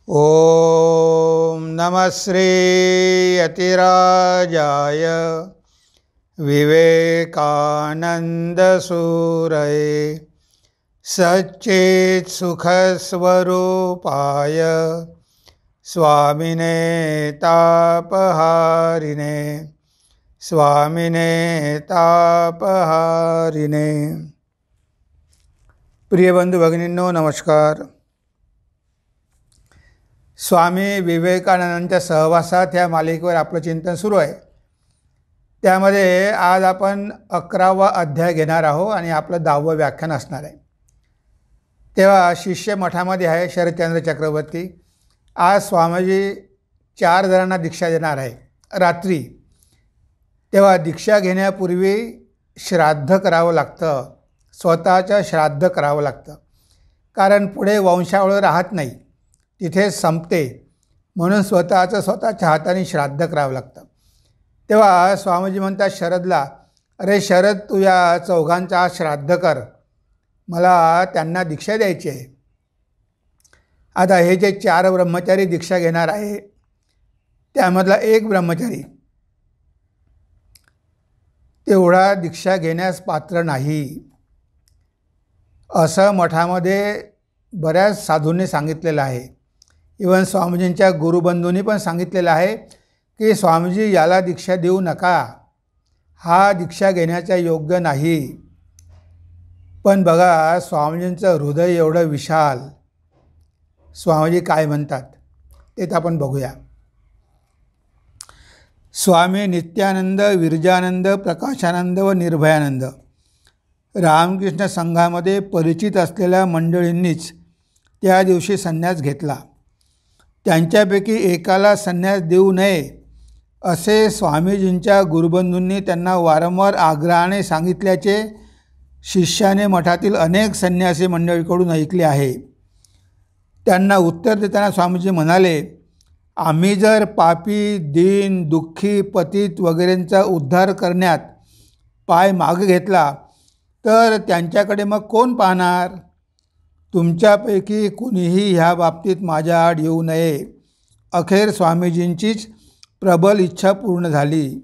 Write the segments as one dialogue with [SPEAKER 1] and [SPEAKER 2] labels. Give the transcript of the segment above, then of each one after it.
[SPEAKER 1] ओम नमः श्री यतिराजाय विवेकानंदसूरये सच्चित् सुखस्वरूपाय स्वामिने तापहारिणे तापहारिणे। प्रिय बंधू भगिनींनो नमस्कार। स्वामी विवेकानंदांच्या सहवासात ह्या मालिकेवर आपलं चिंतन सुरू आहे। त्यामध्ये आज आपण 11वा अध्याय घेणार आहोत आणि आपलं 10वं व्याख्यान असणार आहे। तेव्हा शिष्य मठामध्ये आहे शरदचंद्र चक्रवर्ती। आज स्वामीजी 4 जणांना दीक्षा देणार आहे रात्री। तेव्हा दीक्षा घेण्यापूर्वी श्राद्ध करावं लागतं, स्वतःचं श्राद्ध करावं लागतं, कारण पुढे वंशावळ राहत नाही, तिथे संपते, म्हणून स्वतःच्या हाताने श्राद्ध करावं लागतं। तेव्हा स्वामीजी म्हणतात शरदला, अरे शरद तू या चौघांचा श्राद्ध कर, मला त्यांना दीक्षा द्यायची आहे। आता हे जे 4 ब्रह्मचारी दीक्षा घेणार आहे त्यामधला एक ब्रह्मचारी तेवढा दीक्षा घेण्यास पात्र नाही, असं मठामध्ये बऱ्याच साधूंनी सांगितलेलं आहे। इवन स्वामीजींच्या गुरुबंधूंनी पण सांगितलेलं आहे की स्वामीजी याला दीक्षा देऊ नका, हा दीक्षा घेण्याचा योग्य नाही। पण बघा स्वामीजींचं हृदय एवढं विशाल, स्वामीजी काय म्हणतात ते तर आपण बघूया। स्वामी नित्यानंद, विरजानंद, प्रकाशानंद व निर्भयानंद रामकृष्ण संघामध्ये परिचित असलेल्या मंडळींनीच त्या दिवशी संन्यास घेतला। त्यांच्यापैकी एकाला संन्यास देऊ नये असे स्वामीजींच्या गुरुबंधूंनी त्यांना वारंवार आग्रहाने सांगितल्याचे शिष्याने मठातील अनेक संन्यासी मंडळीकडून ऐकले आहे। त्यांना उत्तर देताना स्वामीजी म्हणाले, आम्ही जर पापी, दीन, दुःखी, पतित वगैरेंचा उद्धार करण्यात पाय मागे घेतला तर त्यांच्याकडे मग कोण पाहणार? तुमच्यापैकी कुणीही ह्या बाबतीत माझ्या आड येऊ नये। अखेर स्वामीजींचीच प्रबल इच्छा पूर्ण झाली।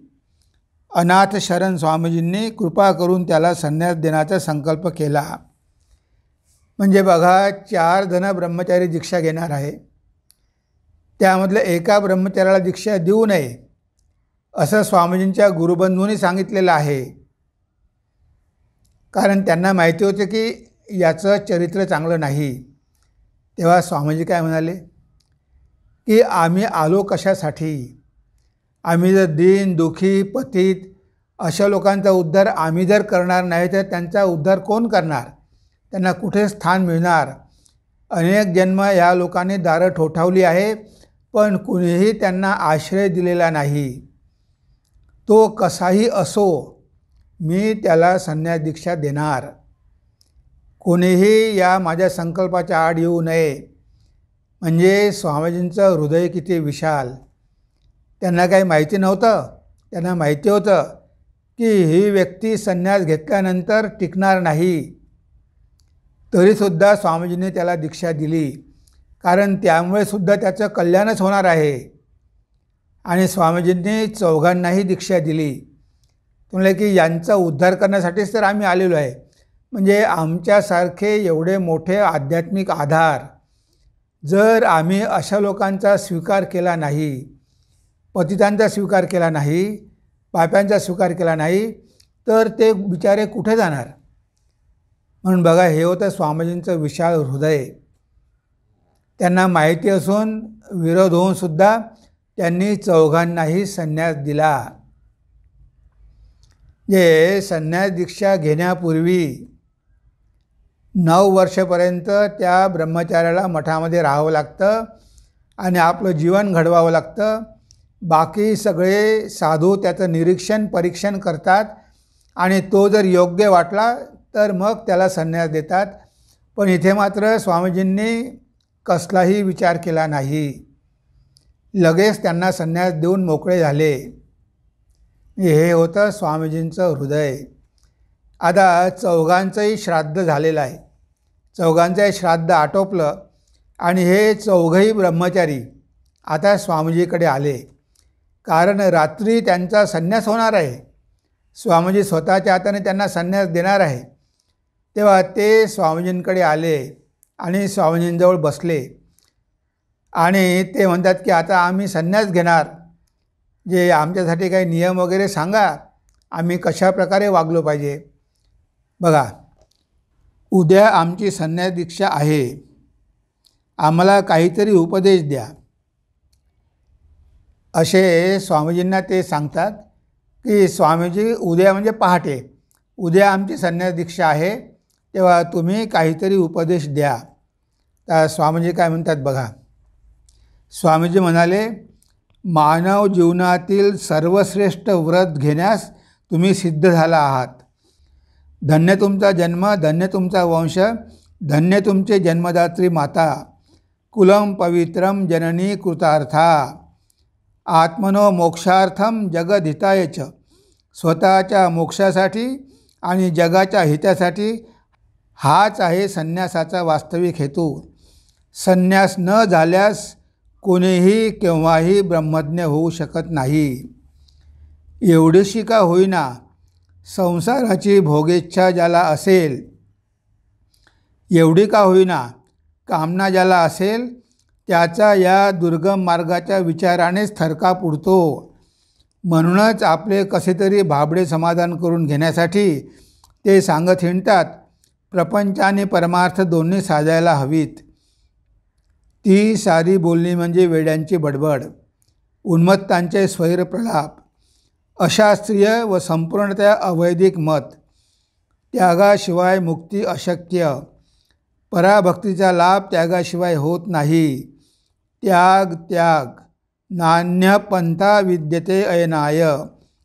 [SPEAKER 1] अनाथ शरण स्वामीजींनी कृपा करून त्याला संन्यास देण्याचा संकल्प केला। म्हणजे बघा 4 जण ब्रह्मचारी दीक्षा घेणार आहे, त्यामधल्या एका ब्रह्मचार्याला दीक्षा देऊ नये असं स्वामीजींच्या गुरुबंधूंनी सांगितलेलं आहे, कारण त्यांना माहिती होते की याचं चरित्र चांगलं नाही। तेव्हा स्वामीजी काय म्हणाले की आम्ही आलो कशासाठी? आम्ही जर दीन, दुःखी, पतित अशा लोकांचा उद्धार आम्ही जर करणार नाही तर त्यांचा उद्धार कोण करणार? त्यांना कुठे स्थान मिळणार? अनेक जन्म या लोकांनी दारं ठोठावली आहे, पण कुणीही त्यांना आश्रय दिलेला नाही। तो कसाही असो, मी त्याला संन्यास दीक्षा देणार। कोणीही या माझ्या संकल्पाच्या आड येऊ नये। म्हणजे स्वामीजींचं हृदय किती विशाल। त्यांना काही माहिती नव्हतं, त्यांना माहिती होतं की ही व्यक्ती संन्यास घेतल्यानंतर टिकणार नाही, तरीसुद्धा स्वामीजींनी त्याला दीक्षा दिली, कारण त्यामुळे सुद्धा त्याचं कल्याणच होणार आहे। आणि स्वामीजींनी चौघांनाही दीक्षा दिली। तुम्हाला की यांचा उद्धार करण्यासाठीच तर आम्ही आलेलो आहे। म्हणजे आमच्यासारखे एवढे मोठे आध्यात्मिक आधार जर आम्ही अशा लोकांचा स्वीकार केला नाही, पतितांचा स्वीकार केला नाही, पाप्यांचा स्वीकार केला नाही, तर ते बिचारे कुठे जाणार? म्हणून बघा हे होतं स्वामीजींचं विशाल हृदय। त्यांना माहिती असून विरोध होऊनसुद्धा त्यांनी चौघांनाही संन्यास दिला। जे संन्यास दीक्षा घेण्यापूर्वी 9 वर्षापर्यंत त्या ब्रह्मचार्याला मठामध्ये राहावं लागतं आणि आपलं जीवन घडवावं लागतं। बाकी सगळे साधू त्याचं निरीक्षण परीक्षण करतात आणि तो जर योग्य वाटला तर मग त्याला संन्यास देतात। पण इथे मात्र स्वामीजींनी कसलाही विचार केला नाही, लगेच त्यांना संन्यास देऊन मोकळे झाले। हे होतं स्वामीजींचं हृदय। आता चौघांचंही श्राद्ध झालेलं आहे, चौघांचंही श्राद्ध आटोपलं आणि हे चौघही ब्रह्मचारी आता स्वामीजीकडे आले, कारण रात्री त्यांचा संन्यास होणार आहे. स्वामीजी स्वतःच्या हाताने त्यांना संन्यास देणार आहे. तेव्हा ते स्वामीजींकडे आले आणि स्वामीजींजवळ बसले आणि ते म्हणतात की आता आम्ही संन्यास घेणार, जे आमच्यासाठी काही नियम वगैरे सांगा, आम्ही कशा प्रकारे वागलो पाहिजे. बघा, उद्या आमची संन्यास दीक्षा आहे, आम्हाला काहीतरी उपदेश द्या, असे स्वामीजींना ते सांगतात. की स्वामीजी उद्या म्हणजे पहाटे, उद्या आमची संन्यास दीक्षा आहे, तेव्हा तुम्ही काहीतरी उपदेश द्या. तर स्वामीजी काय म्हणतात बघा. स्वामीजी म्हणाले, मानव जीवनातील सर्वश्रेष्ठ व्रत घेण्यास तुम्ही सिद्ध झाला आहात. धन्य तुमचा जन्म, धन्य तुमचा वंश, धन्य तुमचे जन्मदात्री माता. कुलम पवित्रम जननी कृतार्था. आत्मनो मोक्षार्थम जगदहितायच. स्वतःच्या मोक्षासाठी आणि जगाच्या हितासाठी हाच आहे संन्यासाचा वास्तविक हेतू. संन्यास न झाल्यास कोणीही केव्हाही ब्रह्मज्ञ होऊ शकत नाही. एवढीशी का होईना संसाराची भोगेच्छा ज्याला असेल, एवढी का होईना कामना ज्याला असेल, त्याचा या दुर्गम मार्गाच्या विचारानेच थरकाप उडतो. म्हणूनच आपले कसे तरी भाबडे समाधान करून घेण्यासाठी ते सांगत हिंडतात, प्रपंच आणि परमार्थ दोन्ही साधायला हवीत. ती सारी बोलणी म्हणजे वेड्यांची बडबड, उन्मत्तांचे स्वैर प्रलाप, अशास्त्रीय व संपूर्णतः अवैदिक मत. त्यागाशिवाय मुक्ती अशक्य. पराभक्तीचा लाभ त्यागाशिवाय होत नाही. त्याग त्याग, नान्य पंथा विद्यते अयनाय.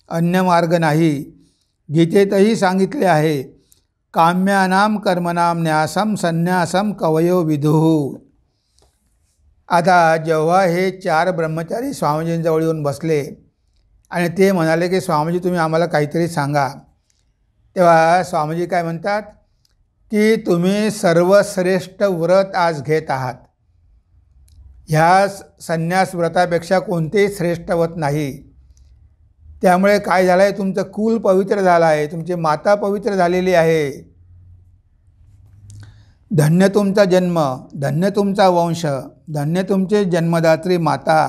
[SPEAKER 1] अन्य मार्ग नाही. गीतेतही सांगितले आहे, काम्यानाम कर्मणाम न्यासम संन्यासम कवयो विदुः. आता जेव्हा हे 4 ब्रह्मचारी स्वामीजींजवळ येऊन बसले आणि ते म्हणाले की स्वामीजी तुम्ही आम्हाला काहीतरी सांगा, तेव्हा स्वामीजी काय म्हणतात की तुम्ही सर्वश्रेष्ठ व्रत आज घेत आहात. ह्या संन्यास व्रतापेक्षा कोणतेही श्रेष्ठ व्रत नाही. त्यामुळे काय झालं आहे, तुमचं कुल पवित्र झालं आहे, तुमची माता पवित्र झालेली आहे. धन्य तुमचा जन्म, धन्य तुमचा वंश, धन्य तुमचे जन्मदात्री माता.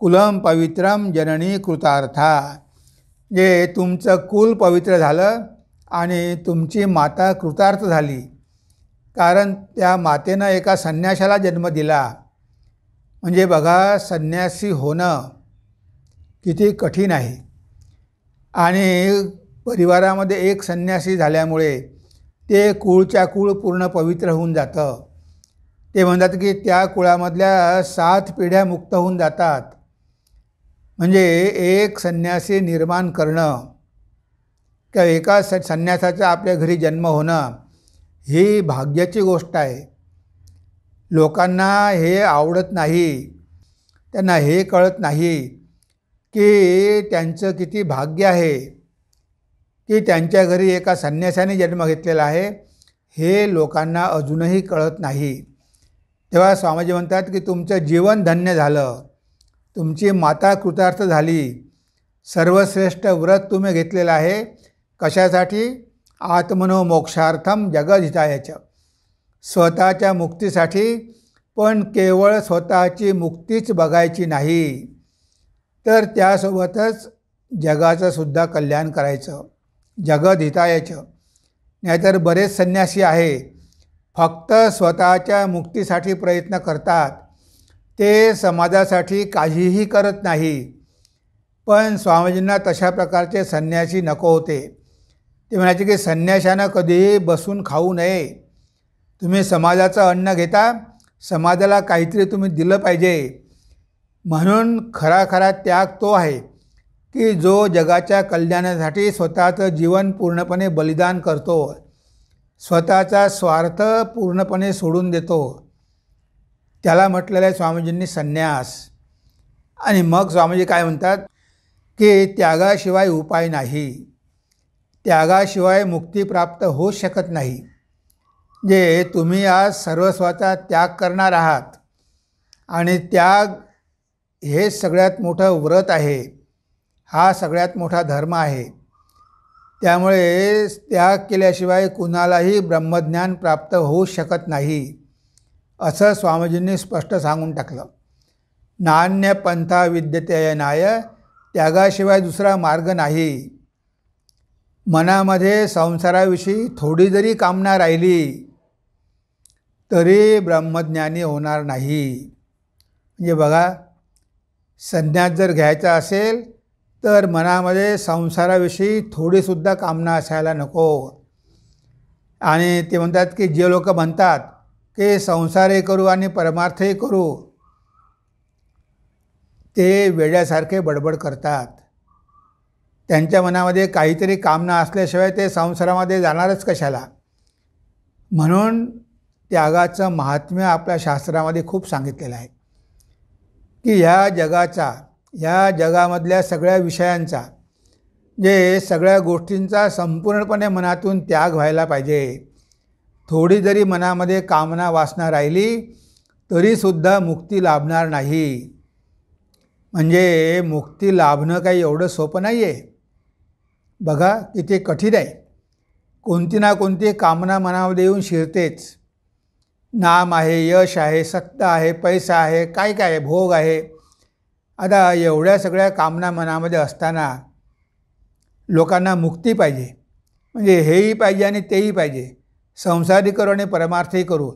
[SPEAKER 1] कुलम पवित्रम जननी कृतार्था. जे तुमचं कुल पवित्र झालं आणि तुमची माता कृतार्थ झाली, कारण त्या मातेनं एका संन्याशाला जन्म दिला. म्हणजे बघा, संन्यासी होणं किती कठीण आहे. आणि परिवारामध्ये एक संन्यासी झाल्यामुळे ते कुळच्या कुळ पूर्ण पवित्र होऊन जातं. ते म्हणतात की त्या कुळामधल्या 7 पिढ्या मुक्त होऊन जातात. म्हणजे एक संन्यासी निर्माण करणं किंवा एका संन्यासाचा आपल्या घरी जन्म होणं ही भाग्याची गोष्ट आहे. लोकांना हे आवडत नाही, त्यांना हे कळत नाही की त्यांचं किती भाग्य आहे की त्यांच्या घरी एका संन्यासाने जन्म घेतलेला आहे. हे लोकांना अजूनही कळत नाही. तेव्हा स्वामीजी म्हणतात की तुमचं जीवन धन्य झालं, तुमची माता कृतार्थ झाली. सर्वश्रेष्ठ व्रत तुम्ही घेतलेलं आहे. कशासाठी? आत्मनो मोक्षार्थम जगदहितायच. स्वतःच्या मुक्तीसाठी, पण केवळ स्वतःची मुक्तीच बघायची नाही, तर त्यासोबतच जगाचं सुद्धा कल्याण करायचं. जगदहितायच. नाहीतर बरेच संन्यासी आहे, फक्त स्वतःच्या मुक्तीसाठी प्रयत्न करतात, ते समाजासाठी काहीही करत नाही. पण स्वामीजींना तशा प्रकारचे संन्यासी नको होते. ते म्हणायचे की संन्याशानं कधीही बसून खाऊ नये. तुम्ही समाजाचं अन्न घेता, समाजाला काहीतरी तुम्ही दिलं पाहिजे. म्हणून खरा त्याग तो आहे की जो जगाच्या कल्याणासाठी स्वतःचं जीवन पूर्णपणे बलिदान करतो, स्वतःचा स्वार्थ पूर्णपणे सोडून देतो. त्याला म्हटलेलं आहे स्वामीजींनी संन्यास. आणि मग स्वामीजी काय म्हणतात की त्यागाशिवाय उपाय नाही, त्यागाशिवाय मुक्ती प्राप्त होऊ शकत नाही. जे तुम्ही आज सर्वस्वाचा त्याग करणार आहात आणि त्याग हे सगळ्यात मोठं व्रत आहे, हा सगळ्यात मोठा धर्म आहे. त्यामुळे त्याग केल्याशिवाय कुणालाही ब्रह्मज्ञान प्राप्त होऊ शकत नाही, असं स्वामीजींनी स्पष्ट सांगून टाकलं. नान्य पंथा विद्यते अयनाय, त्यागाशिवाय दुसरा मार्ग नाही. मनामध्ये संसाराविषयी थोडी जरी कामना राहिली तरी ब्रह्मज्ञानी होणार नाही. म्हणजे बघा, संन्यास जर घ्यायचा असेल तर मनामध्ये संसाराविषयी थोडीसुद्धा कामना असायला नको. आणि ते म्हणतात की जे लोक म्हणतात की संसारही करू आणि परमार्थही करू, ते वेड्यासारखे बडबड करतात. त्यांच्या मनामध्ये काहीतरी कामना असल्याशिवाय ते संसारामध्ये जाणारच कशाला. म्हणून त्यागाचं महात्म्य आपल्या शास्त्रामध्ये खूप सांगितलेलं आहे की ह्या जगामधल्या सगळ्या विषयांचा, जे सगळ्या गोष्टींचा संपूर्णपणे मनातून त्याग व्हायला पाहिजे. थोडी जरी मनामध्ये कामना वासना राहिली तरीसुद्धा मुक्ती लाभणार नाही. म्हणजे मुक्ती लाभणं काही एवढं सोपं नाही आहे. बघा किती कठीण आहे. कोणती ना कोणती कामना मनामध्ये येऊन शिरतेच. नाम आहे, यश आहे, सत्ता आहे, पैसा आहे, काय काय आहे, भोग आहे. आता एवढ्या सगळ्या कामना मनामध्ये असताना लोकांना मुक्ती पाहिजे, म्हणजे हेही पाहिजे आणि तेही पाहिजे, संसारही करू आणि परमार्थही करू.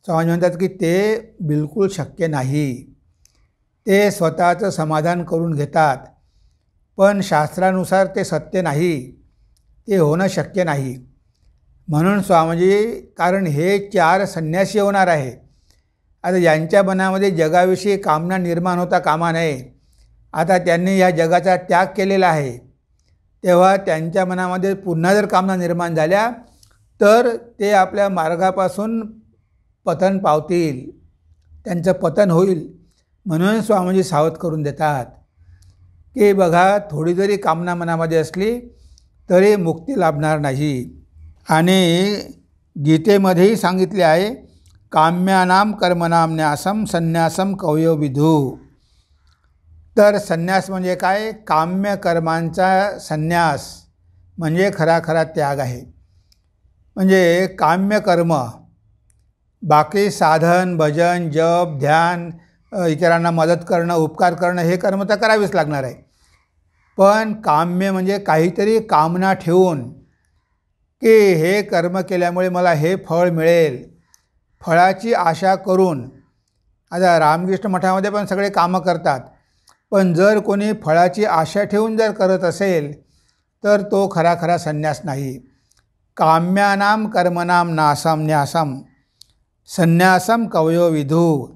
[SPEAKER 1] स्वामी म्हणतात की ते बिलकुल शक्य नाही. ते स्वतःचं समाधान करून घेतात, पण शास्त्रानुसार ते सत्य नाही, ते होणं शक्य नाही. म्हणून स्वामीजी, कारण हे 4 संन्यासी होणार आहे. आता यांच्या मनामध्ये जगाविषयी कामना निर्माण होता कामा नये. आता त्यांनी या जगाचा त्याग केलेला आहे, तेव्हा त्यांच्या मनामध्ये पुन्हा जर कामना निर्माण झाल्या तर ते आपल्या मार्गापासून पतन पावतील, त्यांचं पतन होईल. म्हणून स्वामीजी सावध करून देतात की बघा, थोडी जरी कामना मनामध्ये असली तरी मुक्ती लाभणार नाही. आणि गीतेमध्येही सांगितले आहे, काम्यानाम कर्मणाम न्यासम संन्यासम कवयो विधू. तर संन्यास म्हणजे काय? काम्य कर्मांचा संन्यास म्हणजे खरा त्याग आहे. म्हणजे काम्य कर्म, बाकी साधन, भजन, जप, ध्यान, इतरांना मदत करणं, उपकार करणं, हे कर्म तर करावीच लागणार आहे. पण काम्य म्हणजे काहीतरी कामना ठेवून की हे कर्म केल्यामुळे मला हे फळ मिळेल, फळाची आशा करून. आता रामकृष्ण मठामध्ये पण सगळे कामं करतात, पण जर कोणी फळाची आशा ठेवून जर करत असेल तर तो खरा संन्यास नाही. काम्यानाम कर्मणाम नासम न्यासम संन्यासम कवयो विधू.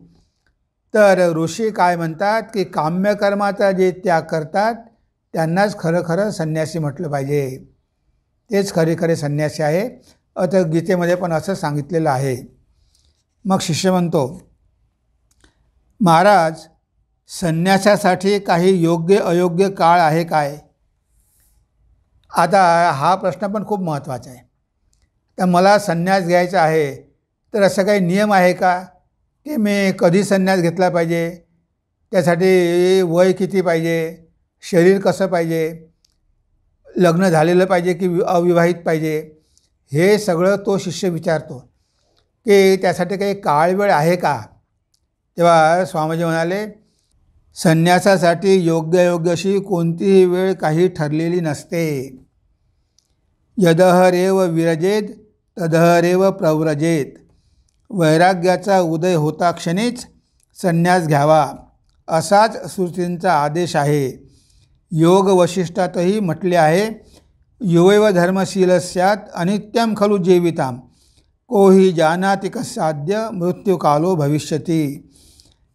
[SPEAKER 1] तर ऋषी काय म्हणतात की काम्यकर्माचा जे त्याग करतात त्यांनाच खरं संन्यासी म्हटलं पाहिजे. तेच खरे संन्यासी आहे. आता गीतेमध्ये पण असं सांगितलेलं आहे. मग शिष्य म्हणतो, महाराज, संन्यासासाठी काही योग्य अयोग्य काळ आहे काय? आता हा प्रश्न पण खूप महत्त्वाचा आहे. तर मला संन्यास घ्यायचा आहे तर असं काही नियम आहे का की मी कधी संन्यास घेतला पाहिजे, त्यासाठी वय किती पाहिजे, शरीर कसं पाहिजे, लग्न झालेलं पाहिजे की अविवाहित पाहिजे, हे सगळं तो शिष्य विचारतो की त्यासाठी काही काळवेळ आहे का? तेव्हा स्वामीजी म्हणाले, संन्यासासाठी योग्य अशी कोणतीही वेळ काही ठरलेली नसते. यदहरेव विरजेत तदहरेव प्रव्रजेत. वैराग्याचा उदय होता क्षणीच संन्यास घ्यावा, असाच श्रुतींचा आदेश आहे. योग वशिष्ठातही म्हटले आहे, युवैव धर्मशील स्यात् अनित्यं खलु जीविताम कोही जानाति कस्याद्य मृत्युकालो भविष्यती.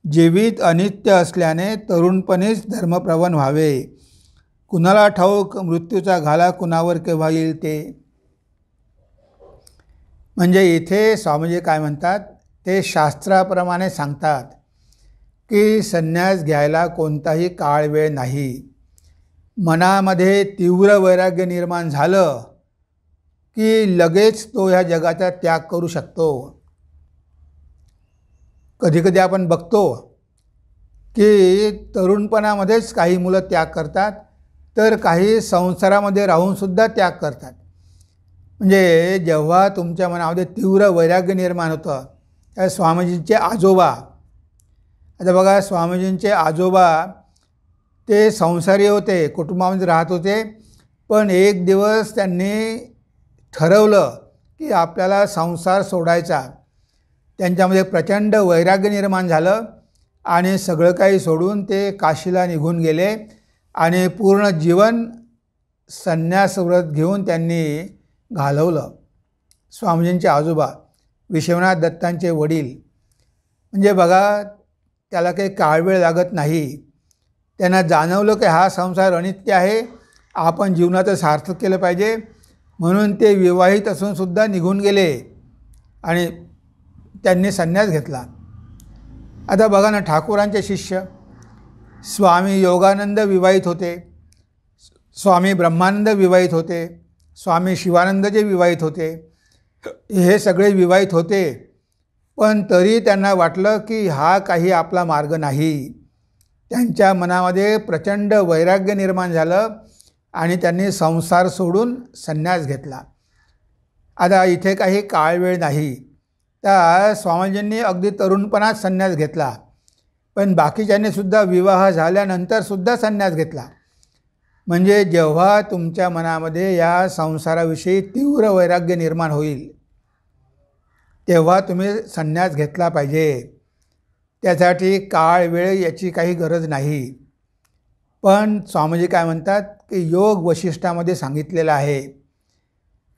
[SPEAKER 1] जीवित अनित्य असल्याने तरुणपणीच धर्मप्रवण व्हावे. कुणाला ठाऊक मृत्यूचा घाला कुणावर केव्हा येईल ते. म्हणजे इथे स्वामीजी काय म्हणतात ते शास्त्राप्रमाणे सांगतात की संन्यास घ्यायला कोणताही काळ वेळ नाही. मनामध्ये तीव्र वैराग्य निर्माण झालं की लगेच तो ह्या जगाचा त्याग करू शकतो. कधीकधी आपण बघतो की तरुणपणामध्येच काही मुलं त्याग करतात, तर काही संसारामध्ये राहूनसुद्धा त्याग करतात. म्हणजे जेव्हा तुमच्या मनामध्ये तीव्र वैराग्य निर्माण होतं, त्या स्वामीजींचे आजोबा, आता बघा स्वामीजींचे आजोबा ते संसारी होते, कुटुंबामध्ये राहत होते, पण एक दिवस त्यांनी ठरवलं की आपल्याला संसार सोडायचा. त्यांच्यामध्ये प्रचंड वैराग्य निर्माण झालं आणि सगळं काही सोडून ते काशीला निघून गेले आणि पूर्ण जीवन संन्यासव्रत घेऊन त्यांनी घालवलं. स्वामीजींचे आजोबा विश्वनाथ दत्तांचे वडील, म्हणजे बघा त्याला काही काळवेळ लागत नाही. त्यांना जाणवलं की हा संसार अनित्य आहे, आपण जीवनाचं सार्थक केलं पाहिजे, म्हणून ते विवाहित असूनसुद्धा निघून गेले आणि त्यांनी संन्यास घेतला. आता बघा ना, ठाकूरांचे शिष्य स्वामी योगानंद विवाहित होते, स्वामी ब्रह्मानंद विवाहित होते, स्वामी शिवानंद जे विवाहित होते, हे सगळे विवाहित होते, पण तरी त्यांना वाटलं की हा काही आपला मार्ग नाही. त्यांच्या मनामध्ये प्रचंड वैराग्य निर्माण झालं आणि त्यांनी संसार सोडून संन्यास घेतला. आता इथे काही काळवेळ नाही. त्या स्वामीजींनी अगदी तरुणपणात संन्यास घेतला, पण बाकीच्यांनीसुद्धा विवाह झाल्यानंतरसुद्धा संन्यास घेतला. म्हणजे जेव्हा तुमच्या मनामध्ये या संसाराविषयी तीव्र वैराग्य निर्माण होईल, तेव्हा तुम्ही संन्यास घेतला पाहिजे. त्यासाठी काळ वेळ याची काही गरज नाही. पण स्वामीजी काय म्हणतात की योग वशिष्ठामध्ये सांगितलेलं आहे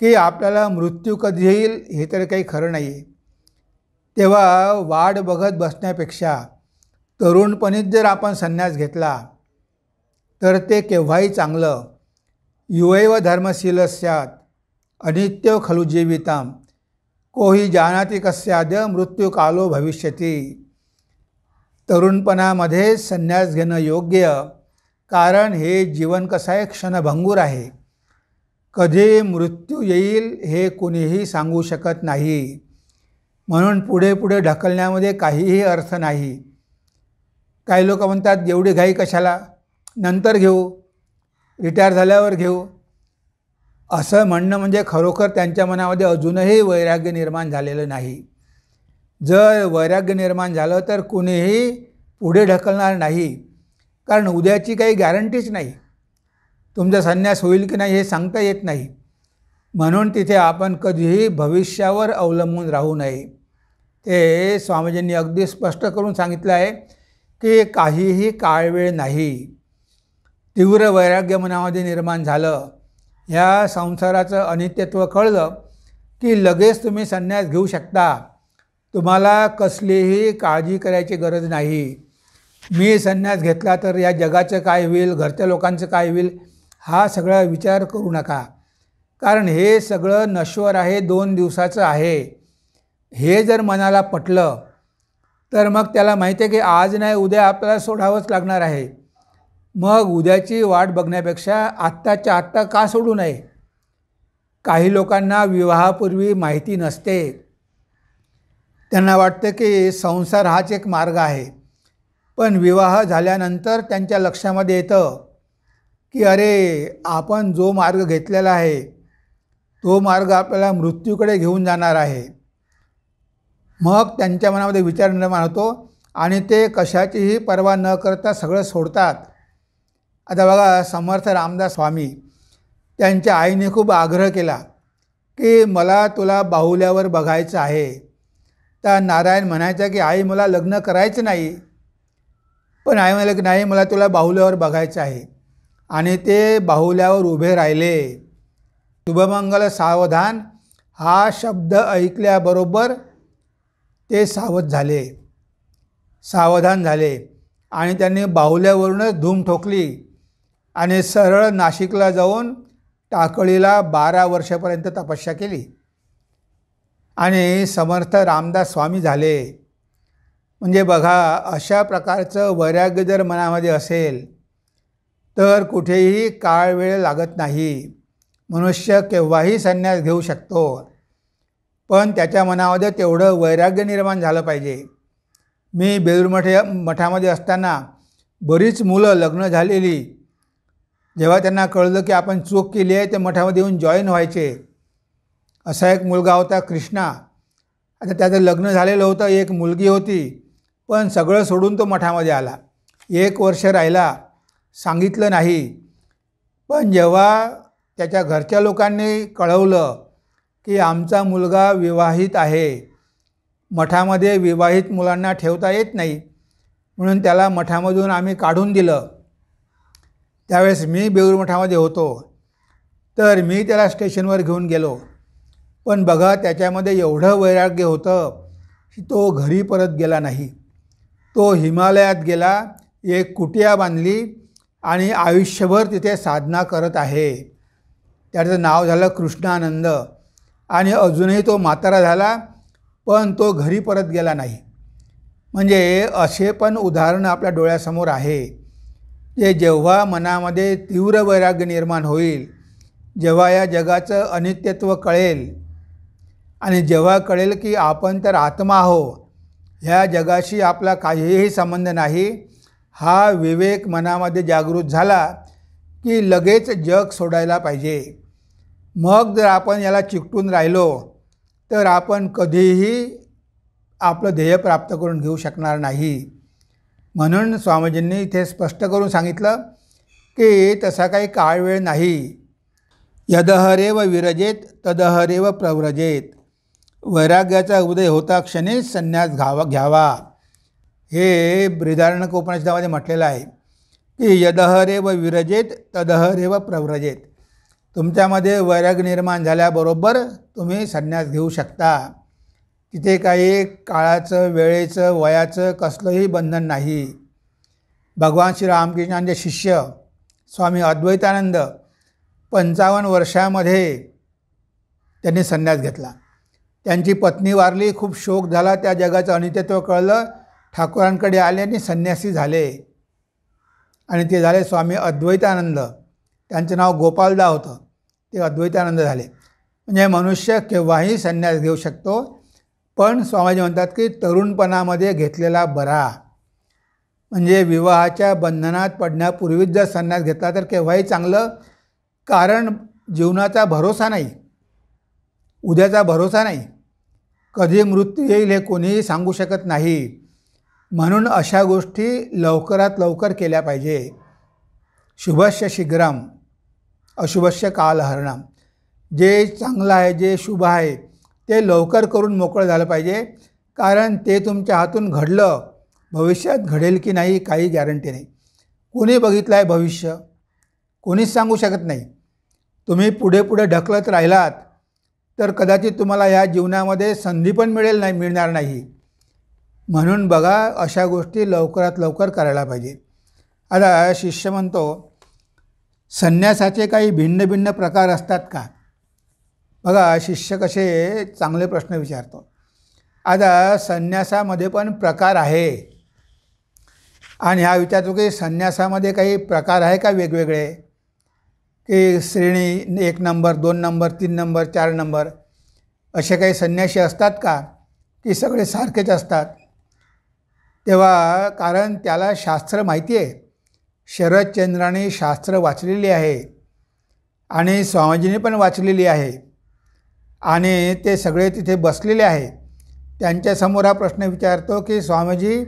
[SPEAKER 1] की आपल्याला मृत्यू कधी येईल हे तर काही खरं नाही. तेव्हा वाट बघत बसण्यापेक्षा तरुणपणीच जर आपण संन्यास घेतला तर ते केव्हाही चांगलं. युवैव धर्मशील स्यात् अनित्यो खलु जीवितम् कोही जानाति कस्याद्य मृत्यू कालो भविष्यती. तरुणपणामध्ये संन्यास घेणं योग्य, कारण हे जीवन कसं आहे, क्षणभंगूर आहे. कधी मृत्यू येईल हे कोणीही सांगू शकत नाही. म्हणून पुढे पुढे ढकलण्यामध्ये काहीही अर्थ नाही. काही लोक म्हणतात एवढी घाई कशाला, नंतर घेऊ, रिटायर झाल्यावर घेऊ. असं म्हणणं म्हणजे खरोखर त्यांच्या मनामध्ये अजूनही वैराग्य निर्माण झालेलं नाही. जर वैराग्य निर्माण झालं तर कुणीही पुढे ढकलणार नाही, कारण उद्याची काही गॅरंटीच नाही. तुमचा संन्यास होईल की नाही हे सांगता येत नाही. म्हणून तिथे आपण कधीही भविष्यावर अवलंबून राहू नये. ते स्वामीजींनी अगदी स्पष्ट करून सांगितलं आहे की काहीही काळवेळ नाही. तीव्र वैराग्य मनामध्ये निर्माण झालं, ह्या संसाराचं अनित्यत्व कळलं की लगेच तुम्ही संन्यास घेऊ शकता. तुम्हाला कसलीही काळजी करायची गरज नाही. मी संन्यास घेतला तर या जगाचं काय होईल, घरच्या लोकांचं काय होईल, हा सगळा विचार करू नका. कारण हे सगळं नश्वर आहे, 2 दिवसाचं आहे. हे जर मनाला पटलं तर मग त्याला माहिती आहे की आज नाही उद्या आपल्याला सोडावंच लागणार आहे. मग उद्याची वाट बघण्यापेक्षा आत्ताच्या आत्ता का सोडू नये. काही लोकांना विवाहापूर्वी माहिती नसते. त्यांना वाटतं की संसार हाच एक मार्ग आहे, पण विवाह झाल्यानंतर त्यांच्या लक्षामध्ये येतं की अरे, आपण जो मार्ग घेतलेला आहे तो मार्ग आपल्याला मृत्यूकडे घेऊन जाणार आहे. मग त्यांच्या मनामध्ये विचार निर्माण होतो आणि ते कशाचीही पर्वा न करता सगळं सोडतात. आता बघा, समर्थ रामदास स्वामी, त्यांच्या आईने खूप आग्रह केला की मला तुला बाहुल्यावर बघायचं आहे. तर नारायण म्हणायचा की आई मला लग्न करायचं नाही, पण आई म्हणाले की नाही, मला तुला बाहुल्यावर बघायचं आहे. आणि ते बाहुल्यावर उभे राहिले. शुभमंगल सावधान हा शब्द ऐकल्याबरोबर ते सावध झाले, सावधान झाले आणि त्यांनी बाहुल्यावरूनच धूम ठोकली आणि सरळ नाशिकला जाऊन टाकळीला 12 वर्षापर्यंत तपस्या केली आणि समर्थ रामदास स्वामी झाले. म्हणजे बघा, अशा प्रकारचं वैराग्य जर मनामध्ये असेल तर कुठेही काळ वेळ लागत नाही. मनुष्य केव्हाही संन्यास घेऊ शकतो, पण त्याच्या मनामध्ये तेवढं वैराग्य निर्माण झालं पाहिजे. मी बेलूर मठामध्ये असताना बरीच मुलं लग्न झालेली जेव्हा त्यांना कळलं की आपण चूक केली आहे ते मठामध्ये येऊन जॉईन व्हायचे. असा एक मुलगा होता कृष्णा. आता त्याचं लग्न झालेलं होतं, एक मुलगी होती, पण सगळं सोडून तो मठामध्ये आला. 1 वर्ष राहिला, सांगितलं नाही. पण जेव्हा त्याच्या घरच्या लोकांनी कळवलं की आमचा मुलगा विवाहित आहे, मठामध्ये विवाहित मुलांना ठेवता येत नाही, म्हणून त्याला मठामधून आम्ही काढून दिलं. त्यावेळेस मी बेऊर मठामध्ये होतो, तर मी त्याला स्टेशनवर घेऊन गेलो. पण बघा, त्याच्यामध्ये एवढं वैराग्य होतं की तो घरी परत गेला नाही. तो हिमालयात गेला, एक कुटिया बांधली आणि आयुष्यभर तिथे साधना करत आहे. त्याचं नाव झालं कृष्णानंद आणि अजूनही तो म्हातारा झाला, पण तो घरी परत गेला नाही. म्हणजे असे पण उदाहरणं आपल्या डोळ्यासमोर आहे. जे जेव्हा मनामध्ये तीव्र वैराग्य निर्माण होईल, जेव्हा या जगाचं अनित्यत्व कळेल आणि जेव्हा कळेल की आपण तर आत्मा आहो, ह्या जगाशी आपला काहीही संबंध नाही, हा विवेक मनामध्ये जागृत झाला की लगेच जग सोडायला पाहिजे. मग जर आपण याला चिकटून राहिलो तर आपण कधीही आपलं ध्येय प्राप्त करून घेऊ शकणार नाही. म्हणून स्वामीजींनी इथे स्पष्ट करून सांगितलं की तसा काही काळ वेळ नाही. यदहरेव विरजेत तदहरेव प्रव्रजेत. वैराग्याचा उदय होता क्षणी संन्यास घ्यावा. हे बृहदारण्यक उपनिषदामध्ये म्हटलेलं आहे की यदहरेव विरजेत तदहरेव प्रव्रजेत. तुमच्यामध्ये वैराग्य निर्माण झाल्याबरोबर तुम्ही संन्यास घेऊ शकता. तिथे काही काळाचं, वेळेचं, वयाचं कसलंही बंधन नाही. भगवान श्री रामकृष्णांचे शिष्य स्वामी अद्वैतानंद 55 वर्षामध्ये त्यांनी संन्यास घेतला. त्यांची पत्नी वारली, खूप शोक झाला, त्या जगाचं अनित्यत्व कळलं, ठाकूरांकडे आले आणि संन्यासी झाले. आणि ते झाले स्वामी अद्वैतानंद. त्यांचं नाव गोपालदा होतं, ते अद्वैतानंद झाले. म्हणजे मनुष्य केव्हाही संन्यास घेऊ शकतो, पण स्वामीजी म्हणतात की तरुणपणामध्ये घेतलेला बरा. म्हणजे विवाहाच्या बंधनात पडण्यापूर्वीच जर संन्यास घेतला तर केव्हाही चांगलं. कारण जीवनाचा भरोसा नाही, उद्याचा भरोसा नाही, कधी मृत्यू येईल हे कोणीही सांगू शकत नाही. म्हणून अशा गोष्टी लवकरात लवकर केल्या पाहिजे. शुभस्य शीघ्रम अशुभस्य कालहरणम. जे चांगलं आहे, जे शुभ आहे ते लवकर करून मोकळं झालं पाहिजे. कारण ते तुमच्या हातून घडलं, भविष्यात घडेल की नाही काही गॅरंटी नाही. कोणी बघितलं आहे भविष्य? कोणीच सांगू शकत नाही. तुम्ही पुढे पुढे ढकलत राहिलात तर कदाचित तुम्हाला या जीवनामध्ये संधी पण मिळणार नाही. म्हणून बघा, अशा गोष्टी लवकरात लवकर करायला पाहिजे. आता शिष्य म्हणतो, संन्यासाचे काही भिन्न भिन्न प्रकार असतात का? बघा, शिष्य कसे चांगले प्रश्न विचारतो. आता संन्यासामध्ये पण प्रकार आहे आणि हा विचारतो की संन्यासामध्ये काही प्रकार आहे का वेगवेगळे, की श्रेणी 1 नंबर, 2 नंबर, 3 नंबर, 4 नंबर असे काही संन्यासी असतात का, की सगळे सारखेच असतात? तेव्हा कारण त्याला शास्त्र माहिती आहे. शरदचंद्राने शास्त्र वाचलेली आहे आणि स्वामीजींनी पण वाचलेली आहे आणि ते सगळे तिथे बसलेले आहे. त्यांच्यासमोर हा प्रश्न विचारतो की स्वामीजी,